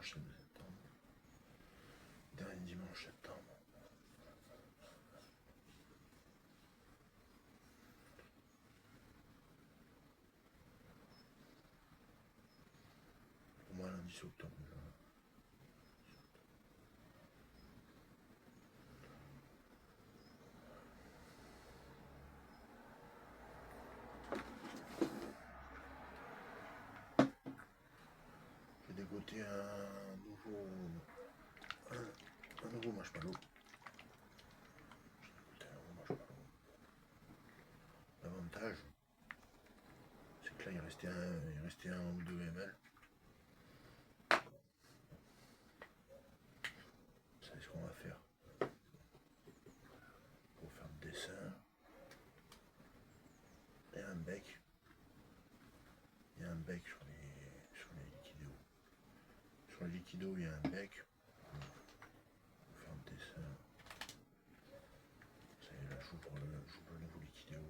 dimanche septembre. Dernier dimanche septembre. Pour moi, lundi c'est octobre déjà. J'ai dégoté un nouveau marshmallow. L'avantage, c'est que là il restait un ou 2 ml. Vous savez ce qu'on va faire pour faire le dessin. Il y a un bec. Il y a un bec sur les liquidos. Sur les liquidos, il y a un bec. Pour faire le dessin. Vous savez, là, j'ouvre le nouveau liquidéo.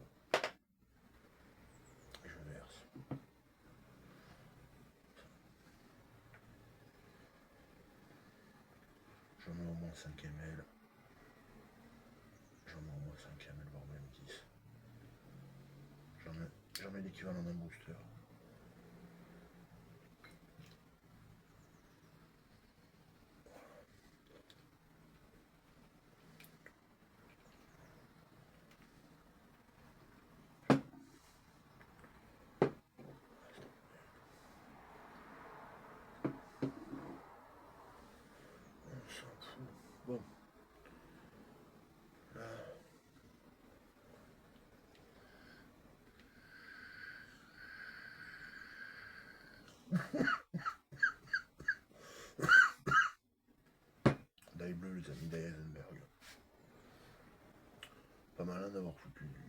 Et je verse. J'en mets au moins 5 ml. J'en mets au moins 5 ml, voire même 10. J'en mets l'équivalent d'un booster. On s'en fout. Bon. Là. D'ail bleu, les amis d'Eisenberg. Pas malin d'avoir foutu du...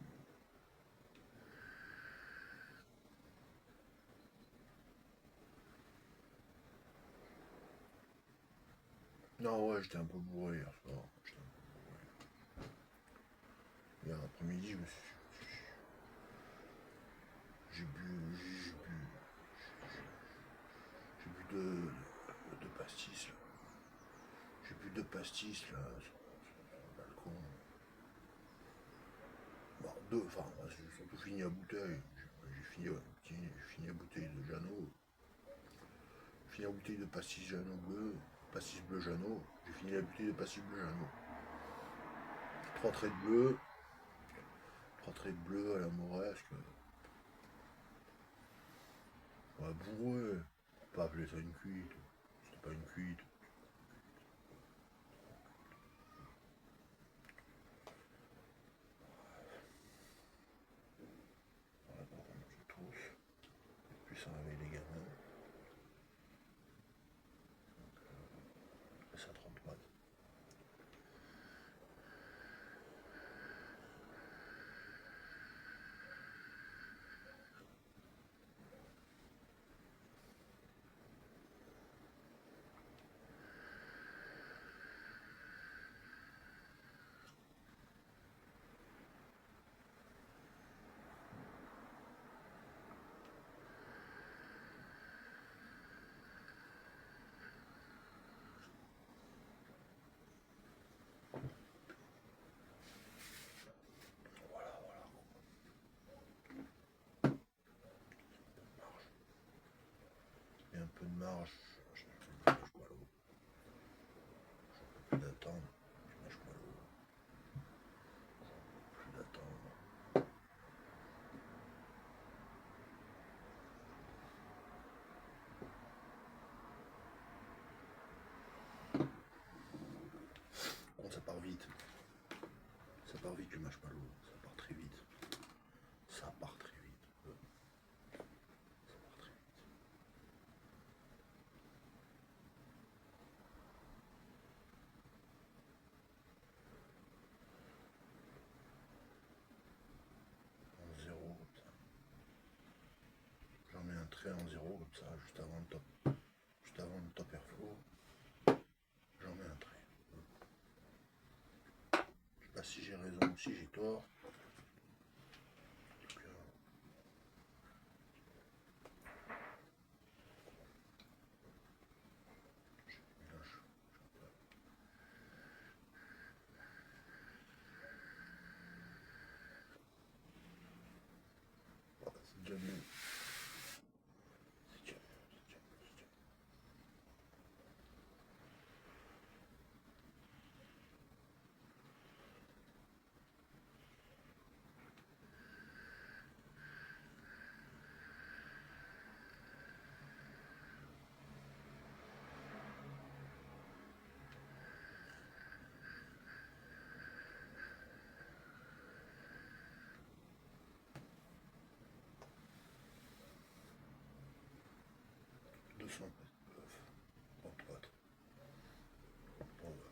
Non, ouais, j'étais un peu bourré hier soir. Hier après-midi, j'ai bu deux pastis là. J'ai bu 2 pastis là sur le balcon. Bon, 2, enfin, j'ai surtout fini la bouteille. J'ai fini la bouteille de Jeannot. J'ai fini la bouteille de pastis Jeannot bleu. Pastis bleu Jeannot. J'ai fini la bouteille de pastis bleu Jeannot. 3 traits de bleu. 3 traits de bleu à la mauresque. Ouais, bourré. On peut pas appeler ça une cuite. C'était pas une cuite. Voilà pourquoi on mange tous. Puis ça réveille les gamins. Et ça trempe pas. Il y a un peu de marge. Je peux plus d'attendre. Plus d'attendre. Bon, ça part vite. Ça part vite le marshmallow. Ça part très vite. Ça part très vite. Ça part très vite. 1-0 comme ça. J'en mets un trait en 0 comme ça, juste avant le top. Juste avant le top airflow. J'en mets un trait. Je sais pas si j'ai raison ou si j'ai tort. déjà bien. C'est déjà bien, c'est déjà bien, c'est déjà bien. 200 bœuf, entre autres. Pour voir.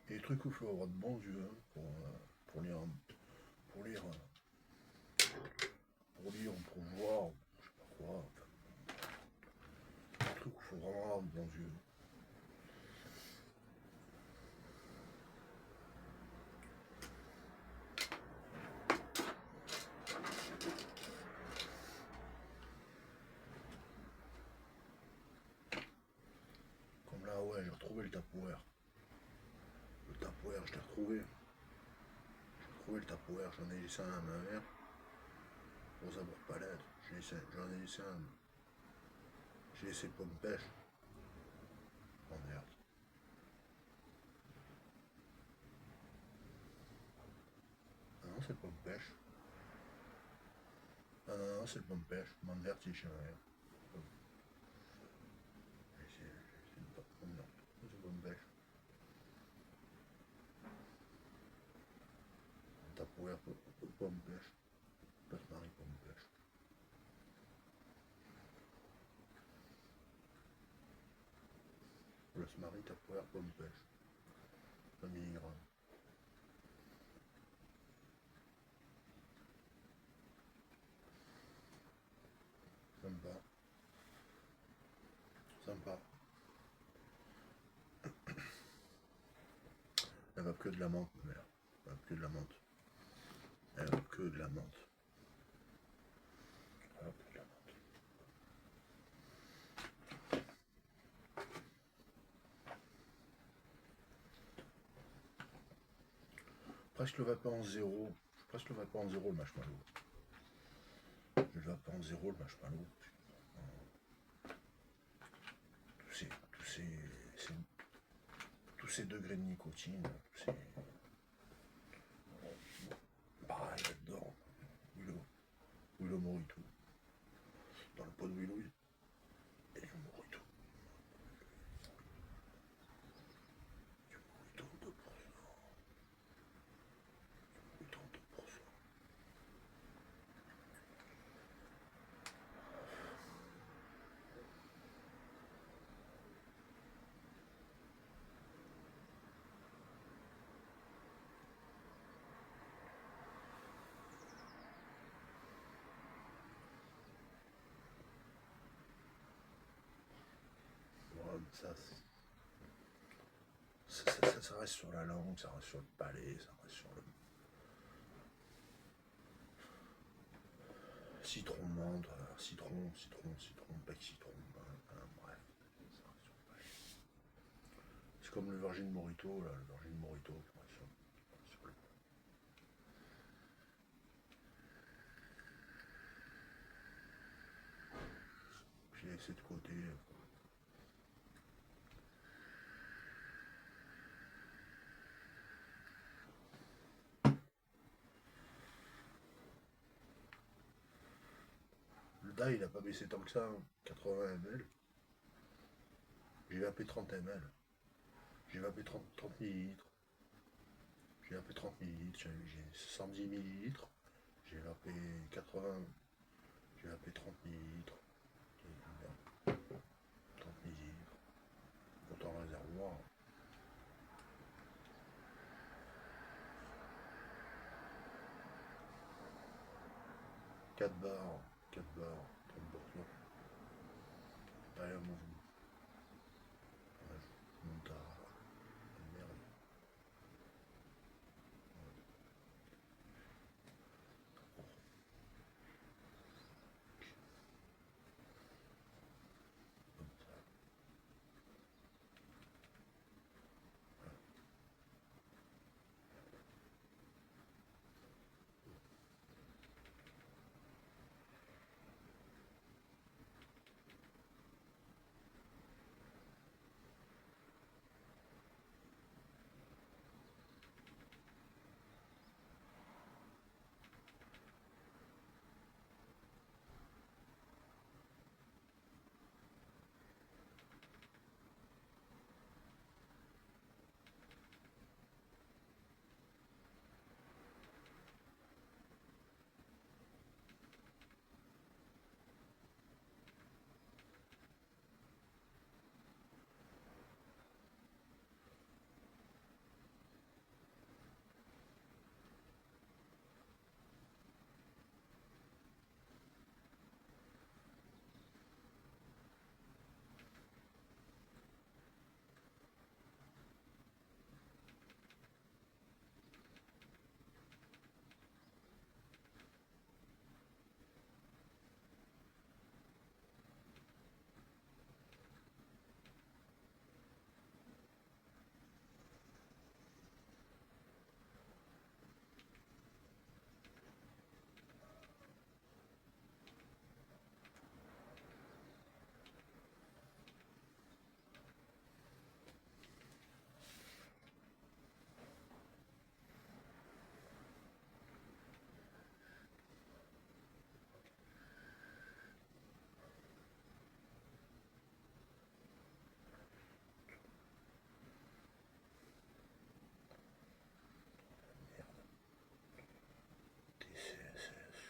Et les trucs où il faut avoir de bons yeux hein, pour lire, pour lire, pour lire ou pour voir, je sais pas quoi. Enfin, des trucs où il faut vraiment avoir de bons yeux. Comme là, ouais, j'ai retrouvé le Tupperware. Le Tupperware, je l'ai retrouvé. J'ai retrouvé le Tupperware, j'en ai laissé un à ma mère. Aux abords palette. J'en ai laissé un. J'ai laissé pomme pêche. Oh merde. Ah non, c'est pomme pêche. Ah non, non, c'est le pomme pêche. M'emmerde si chez ma mère. C'est une pomme. Non, c'est pomme pêche. Tupperware, pomme pêche. Passe-marie, pomme pêche. Passe-marie, Tupperware, pomme pêche. 1 milligramme. Sympa. Sympa. Elle va que de la menthe, ma mère. Elle va que de la menthe. Elle va que de la menthe. Elle va que de la menthe. Presque le vapeur en zéro. Presque le vapeur en zéro le marshmallow. Je le vapeur en zéro le marshmallow. Tous ces degrés de nicotine, tous ces. Pareil là-dedans. Willow Morito. Dans le pot de Willow, et du Morito. Du Morito 2%. Morito 2%. Ouais, ça reste sur la langue, ça reste sur le palais, ça reste sur le citron menthe, citron, pas de citron, bref, ça reste sur le palais. C'est comme le Virgin Morito, là, le Virgin Morito qui reste sur le. J'ai laissé de côté. Le DA il a pas baissé tant que ça, hein. 80 ml. J'ai vapé 30 ml. J'ai vapé 30 millilitres. J'ai vapé 30 millilitres. J'ai 110 millilitres. J'ai vapé 80. litres, 30 millilitres, compteur réservoir. Quatre barres, 30 portions. Allez, mon je monte à merde. TCSS.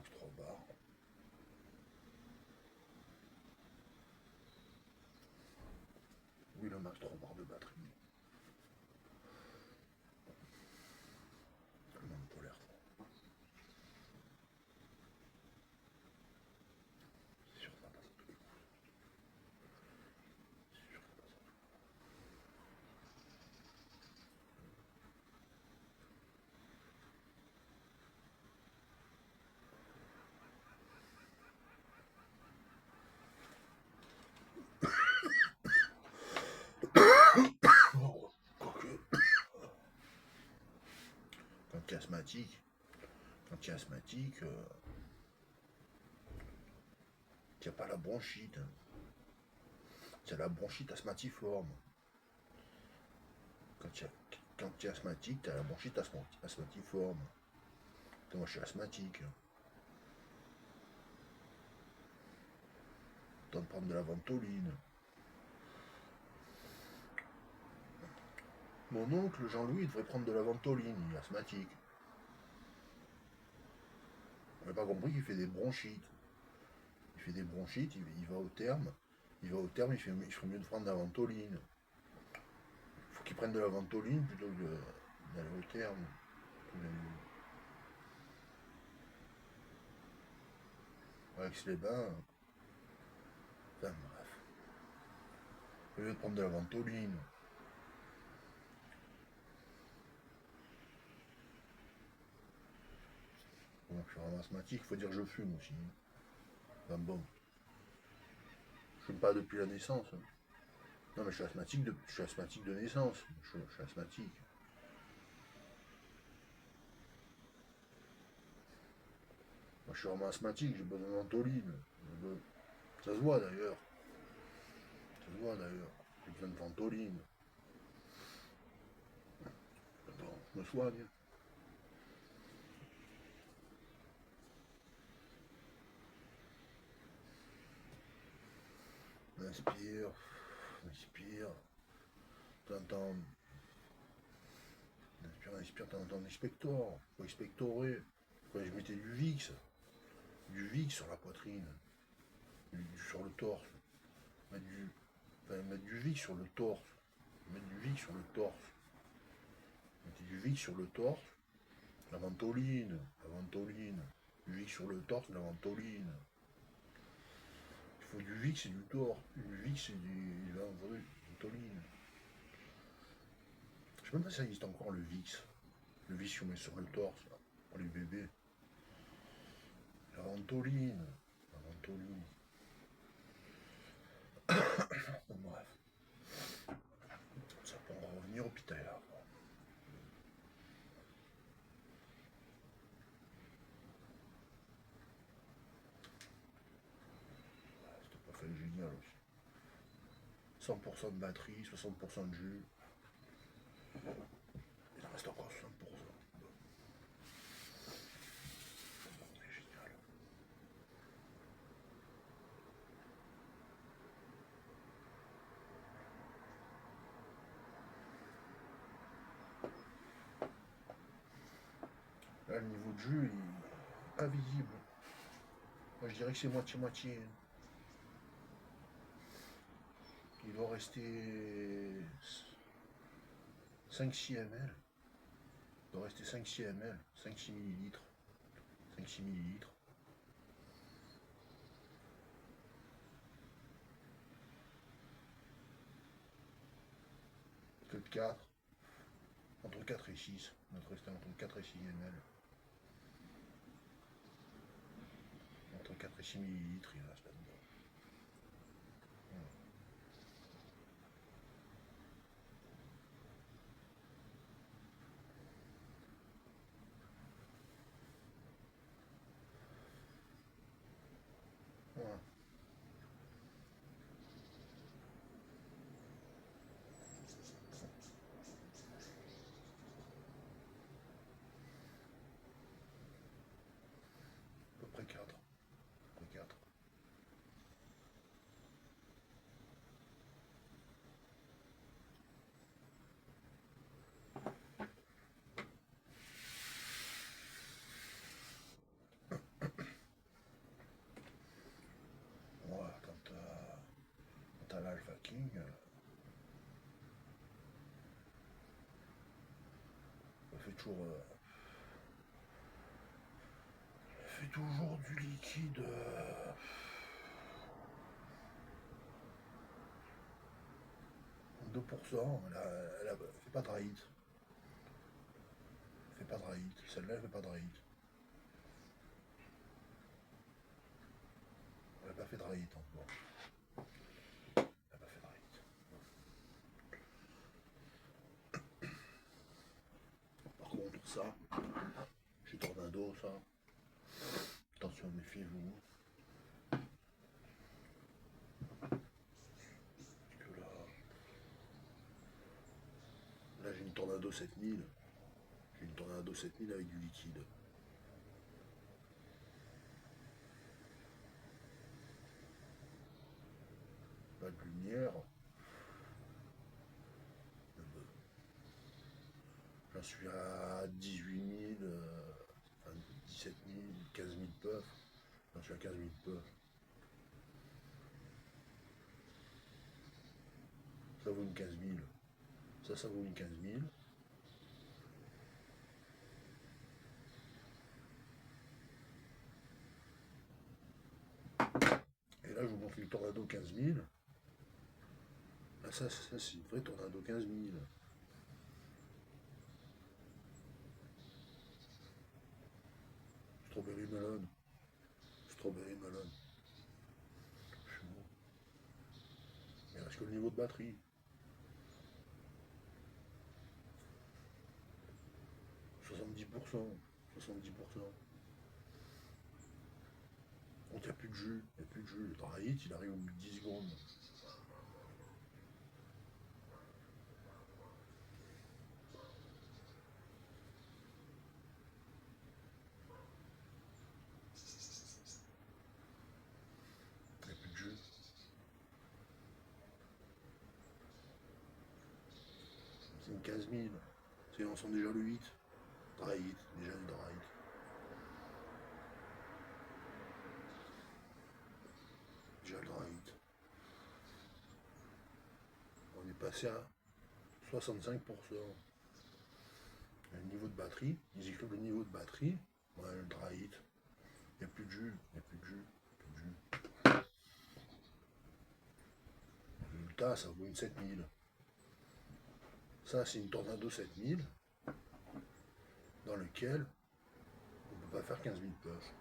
max 3 bars. Oui, le max 3 barres de batterie. Le monde polaire. C'est sûr, ça passe à tous les coups. C'est sûr, ça passe à tous les coups. Quoique, quand tu es asthmatique, tu n'as pas la bronchite. Tu as la bronchite asthmatiforme. Quand tu es asthmatique, tu as la bronchite asthmatiforme. Moi, je suis asthmatique. Temps de prendre de la ventoline. Mon oncle Jean-Louis devrait prendre de la ventoline, il est asthmatique. On n'a pas compris qu'il fait des bronchites. Il fait des bronchites, il va au terme. Il ferait mieux de prendre de la ventoline. Il faut qu'il prenne de la ventoline plutôt que d'aller au terme. Avec les bains. Enfin bref. Au lieu de prendre de la ventoline. Bon, je suis vraiment asthmatique, il faut dire que je fume aussi. Enfin bon. Je fume pas depuis la naissance. Non mais je suis asthmatique de naissance. Je suis asthmatique. Moi je suis vraiment asthmatique, j'ai besoin de ventoline. Ça se voit d'ailleurs. J'ai besoin de ventoline. Bon, je me soigne. On inspire. T'entends. On inspire, t'entends expector. Faut expectorer. Quand je mettais du Vicks sur la poitrine, sur le torse. Mettre du Vicks sur le torse. Mettre du Vicks sur le torse. Mettez du Vicks sur le torse. La ventoline. Du Vicks sur le torse, la ventoline. Il faut du Vicks et du torse. Du Vicks et du ventoline. Je sais même pas si ça existe encore le Vicks. Le Vicks qu'on met sur le torse, là, pour les bébés. La ventoline. Bon, bref. Ça peut en revenir au pita là. C'était pas fait génial aussi. 100% de batterie, 60% de jus. Il en reste encore 60%. C'est génial. Là, le niveau de jus est invisible. Moi, je dirais que c'est moitié-moitié. Il doit rester 5-6 ml. Il doit rester 5-6 ml, 5-6 millilitres. 5-6 millilitres. Peut-être 4. Entre 4 et 6. Il doit rester entre 4 et 6 ml. Entre 4 et 6 millilitres, il reste là-dedans. Voilà. À peu près 4. leaking. Ça fait toujours du liquide. 2%, elle fait pas de raït. Elle fait pas de raït. Celle-là, elle fait pas de raït. Elle n'a pas fait de raït encore. Elle n'a pas fait de raït. Par contre, ça, chez Tornado, ça. Attention, méfiez-vous. Là, j'ai une Tornado 7000. J'ai une Tornado 7000 avec du liquide. Pas de lumière. J'en suis à 18 000, 17 000, 15 000 puffs. J'en suis à 15 000 puffs. Ça vaut une 15 000. Ça vaut une 15 000. Et là, je vous montre une Tornado 15 000. Là, ça c'est une vraie Tornado 15 000. Strawberry melon. Strawberry melon. Je suis bon. Il reste que le niveau de batterie. « 70%. 70%. Donc il n'y a plus de jus. Il n'y a plus de jus. Le Draït, il arrive au bout de 10 secondes. Il n'y a plus de jus. C'est une 15 000. On sent déjà le 8. Draït, déjà le Draït. Déjà le Draït. On est passé à 65%. Le niveau de batterie, ils écrivent le niveau de batterie. Ouais, le Draït. Il n'y a plus de jus. Il n'y a plus de jus. Plus de jus. Résultat, ça vaut une 7000. Ça, c'est une Tornado 7000 dans lequel on ne peut pas faire 15 000 puffs.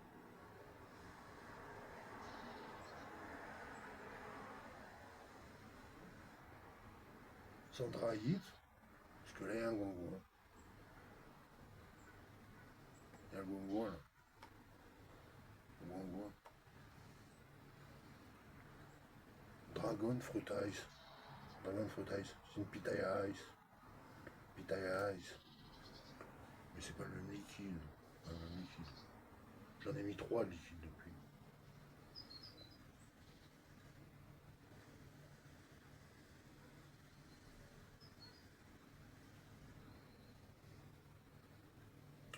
Sans Draït, parce que là, il y a un gongon. Il y a le gongon là. Le gongon. Dragon Fruit Ice. Dragon Fruit Ice. C'est une Pitaya Ice. Pitaya Ice. Mais c'est pas le même liquide. Pas le même liquide. J'en ai mis 3 de liquide depuis.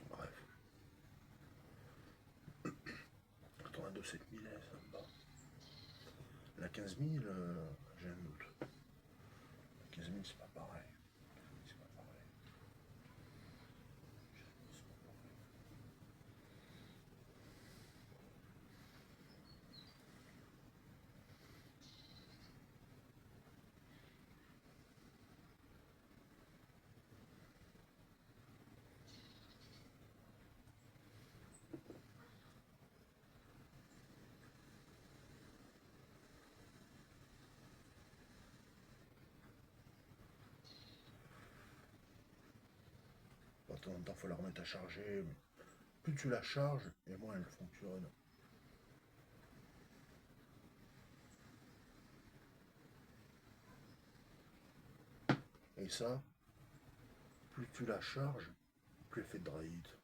Bref. Attends, un de 7000, ça me bat. La 15 000, j'ai un doute. La 15 000, c'est pas pareil. C'est pas pareil. C'est pas pareil. De temps en temps, il faut la remettre à charger. Mais plus tu la charges, et moins elle fonctionne. Et ça, plus tu la charges, plus elle fait de Draït.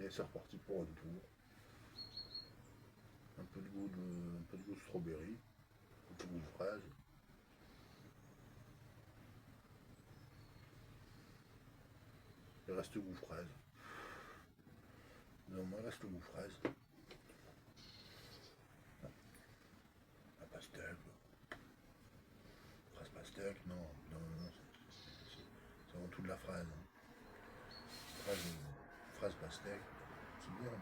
Et c'est reparti pour un tour. Un peu de goût de strawberry, un peu de goût de fraise. Il reste goût fraise. Non, moi reste le goût fraise. La pastèque. Fraise pastèque, non. Non, non, c'est avant tout de la fraise. Fraise, fraise pastèque, c'est bien.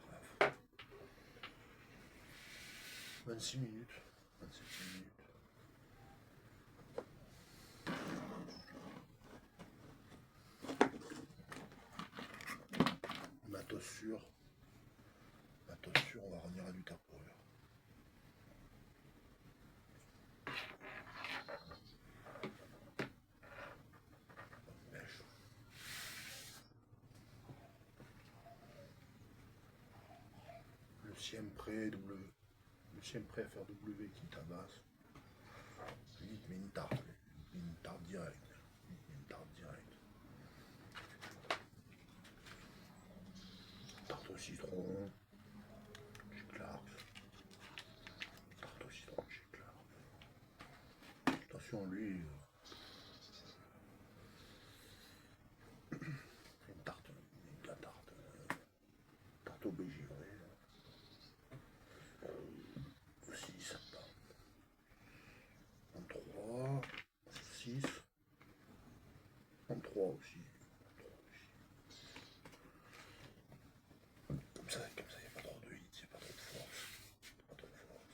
Bref. 26 minutes. 27 minutes. Matos sûr. Matos sûr, on va revenir à du Tupperware. Mèche. Le Siempre W. Le Siempre à faire W qui tabasse. Lui, il te met une tarte. Il met une tarte directe. Il te met une tarte directe. Tarte au citron. Chez Clarks. Tarte au citron chez Clarks. Attention, lui, une tarte. La tarte. Tarte au bégivré. Aussi, ça part. 23. 6. 33 aussi. Comme ça, il n'y a pas trop de hits, il n'y a pas trop de force. Pas trop de force.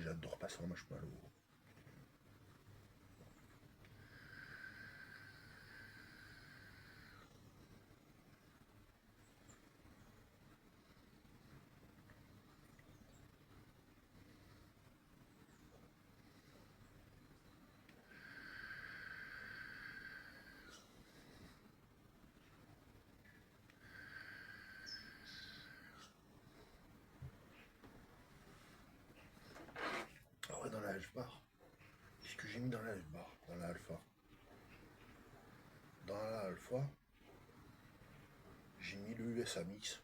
J'adore passer en marshmallow. Ah ouais, dans la H-bar. Qu'est-ce que j'ai mis dans la H-bar? Dans la alpha. Dans la alpha, j'ai mis le USA Mix.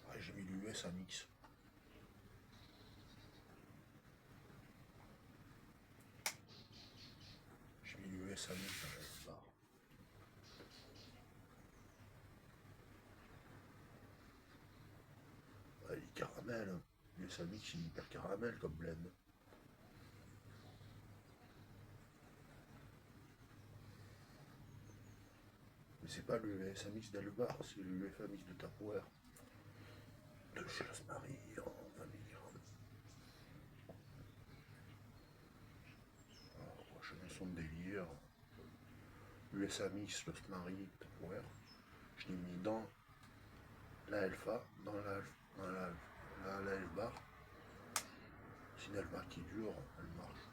Ouais, j'ai mis le USA Mix. J'ai mis le USA Mix dans la H-bar. Ouais, il est caramel. Hein. Le USA Mix, il est hyper caramel comme blend. Mais c'est pas le USA Mix d'Albar, c'est le USA Mix de Tupperware. De Schloss-Marie en 20 mg. Alors, chanson de délire. USA Mix, Schloss-Marie, Tupperware. Je l'ai mis dans la alpha, dans la L-bar. C'est une L-bar qui dure, elle marche.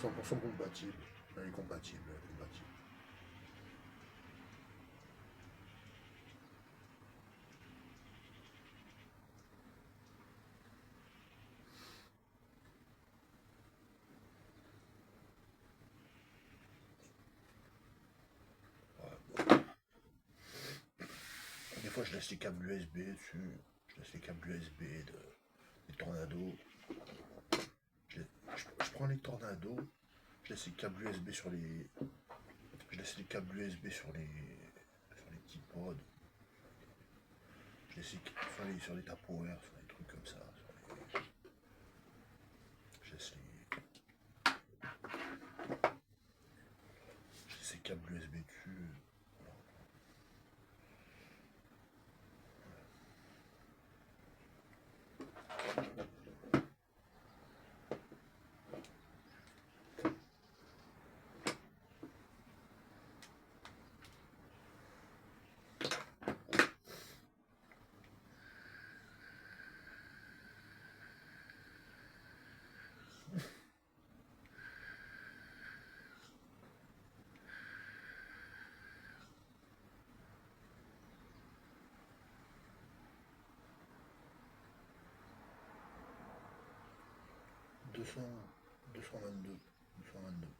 100% compatible. Elle est compatible, elle est compatible. Des fois, je laisse les câbles USB dessus. Je laisse les câbles USB des tornados. Je prends les tornados. Je laisse les câbles USB sur les. Je laisse les câbles USB sur les petits pods. Je laisse sur les Tupperware, sur les trucs comme ça. Je laisse les câbles USB dessus. 222. 222.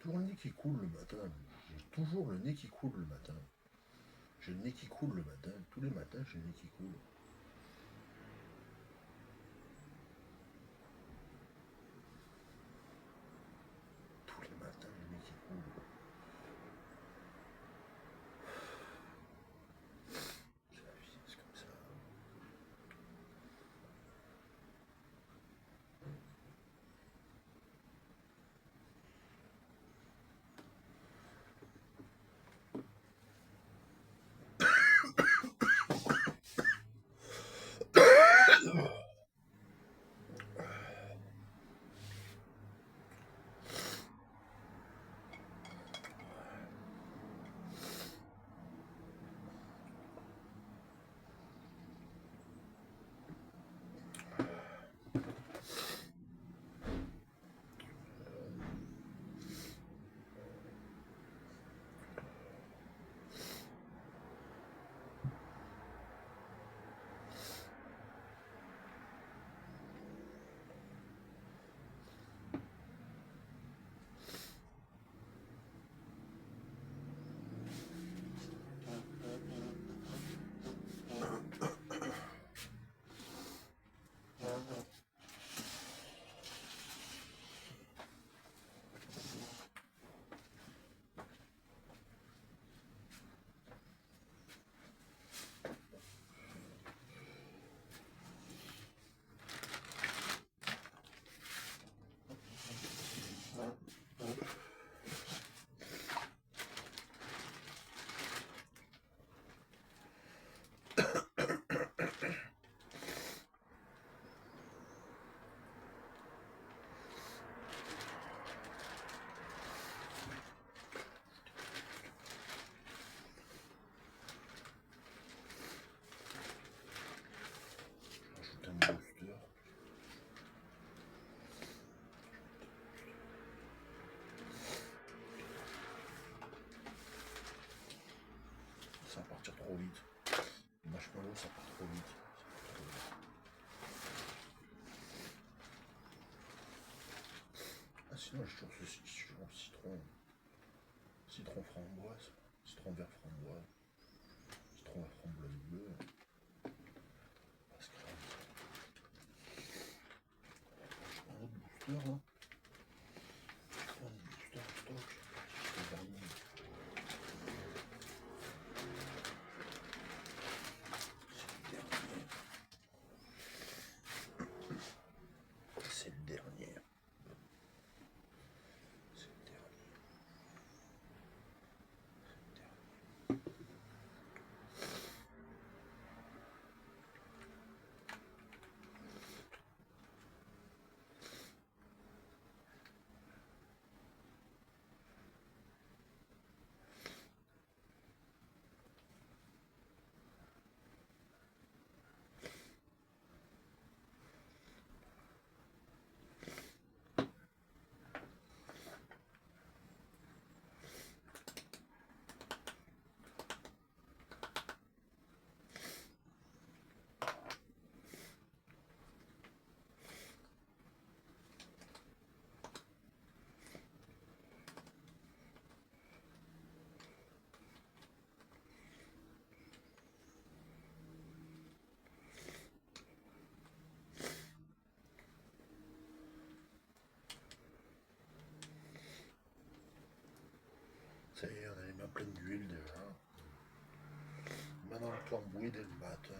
toujours le nez qui coule le matin. J'ai toujours le nez qui coule le matin. J'ai le nez qui coule le matin. Tous les matins, j'ai le nez qui coule. Tous les matins, j'ai le nez qui coule. C'est la vie, c'est comme ça. Rajoute un booster. Ça va partir trop vite. Le marshmallow, ça part trop vite. Ah, sinon, j'ai toujours ce citron. Citron framboise. Citron vert framboise. Citron vert framboise bleue. Parce que là, j'ai un autre booster là. Un autre booster en stock. C'est le dernier. C'est le dernier. C'est le dernier. Ça y est, on a les mains pleines d'huile déjà. Maintenant le cambouis dès le matin.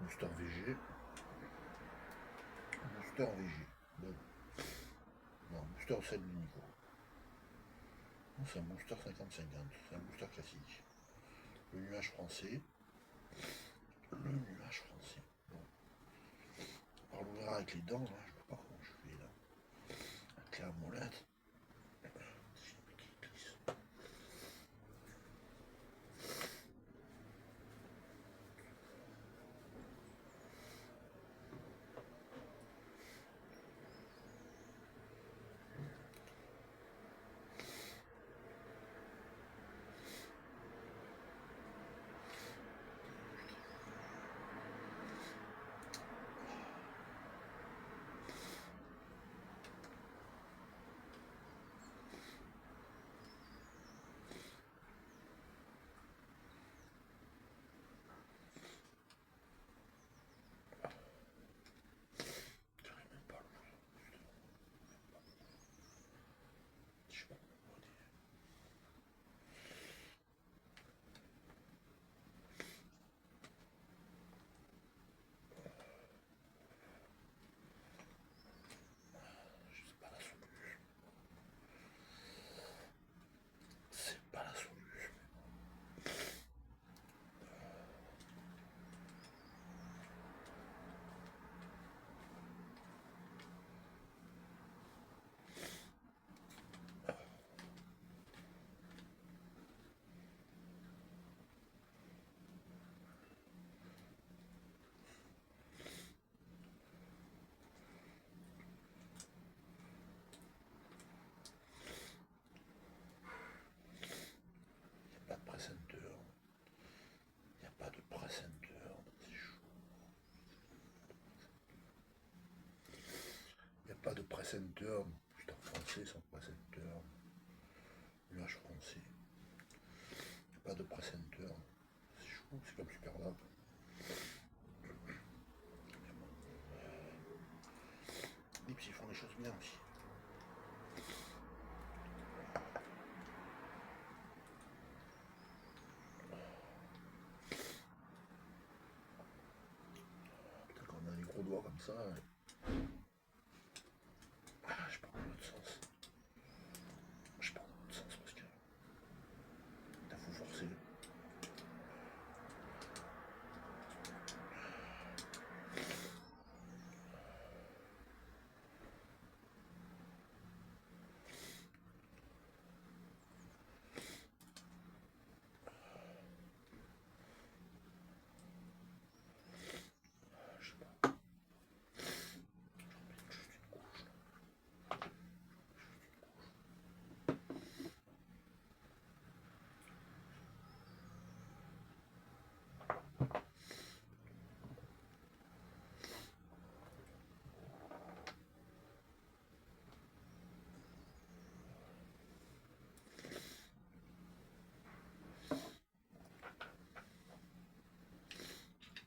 Booster VG. Booster VG. Bon. Non. booster 7 Nico. Non, c'est un booster 50-50, c'est un booster classique. Le nuage français. Le nuage français. Bon. Alors on verra avec les dents, là, je sais pas comment je fais là. Avec la molette. Pas de pressenteur. Il n'y a pas de pressenteur. C'est chaud. Il n'y a pas de pressenteur. Putain, français sans pressenteur. Nuage français. Il n'y a pas de pressenteur. C'est chaud, c'est comme super là. Lips, ils font les choses bien aussi. Putain, quand on a les gros doigts comme ça. Je pars dans l'autre sens. Je pars dans l'autre sens parce que. T'as faut forcer.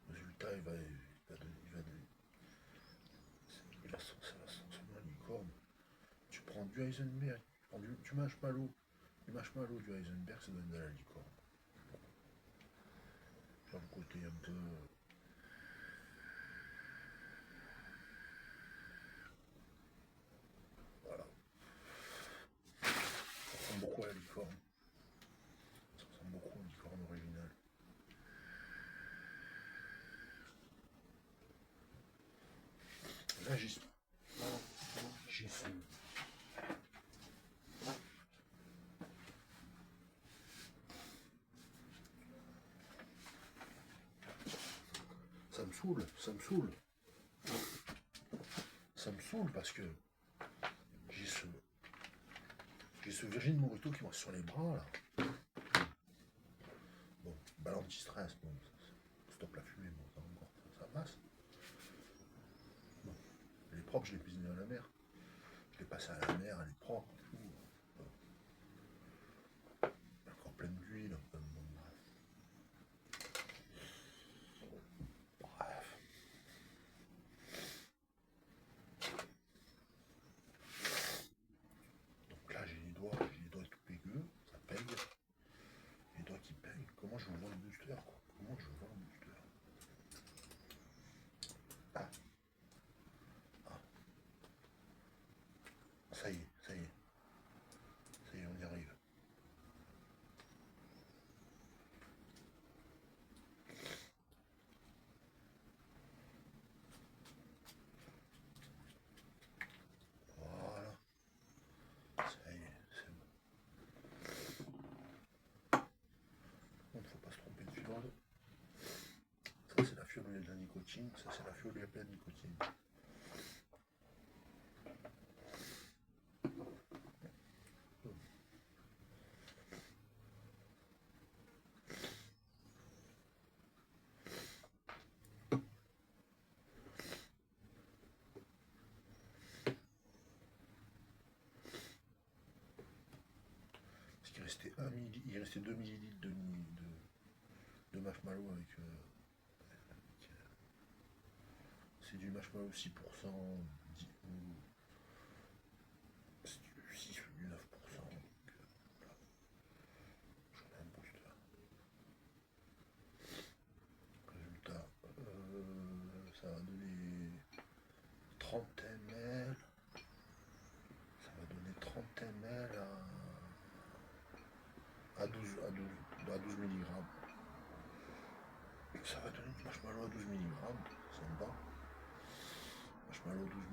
Résultat, ça va se transformer en licorne. Tu prends du Heisenberg, tu prends du marshmallow. Du marshmallow, du Heisenberg, ça donne de la licorne. Genre le côté un peu. Voilà. Ça ressemble beaucoup à la licorne. Ça ressemble beaucoup à la licorne originale. Là, j'y suis. Ça me saoule, ça me saoule. Ça me saoule parce que j'ai ce, j'ai ce Virgin Morito qui me reste sur les bras là. Bon, ballon anti-stress, bon, stop la fumée, bon, ça encore, ça passe. Bon, elle est propre, je l'ai cuisinée à la mer. Je l'ai passée à la mer, elle est propre, tout. Encore pleine d'huile, bon, bref. Donc là, j'ai les doigts tout pégueux, ça pègue. Les doigts qui pèguent. Comment je vends le booster, quoi? Comment je vends le booster? Ah, ah. Ça y est, lieu de la nicotine, ça c'est la fiole, il y a plein de nicotine. Parce qu'il restait, il restait 2 millilitres de marshmallow avec. C'est du marshmallow 6%, 10, c'est du 6 ou du 9%. Donc, voilà, j'en ai un boost là. Résultat, ça va donner 30 ml. Ça va donner 30 ml à 12, à 12 mg. Ça va donner du marshmallow à 12 mg, ça me va. Marshmallow 12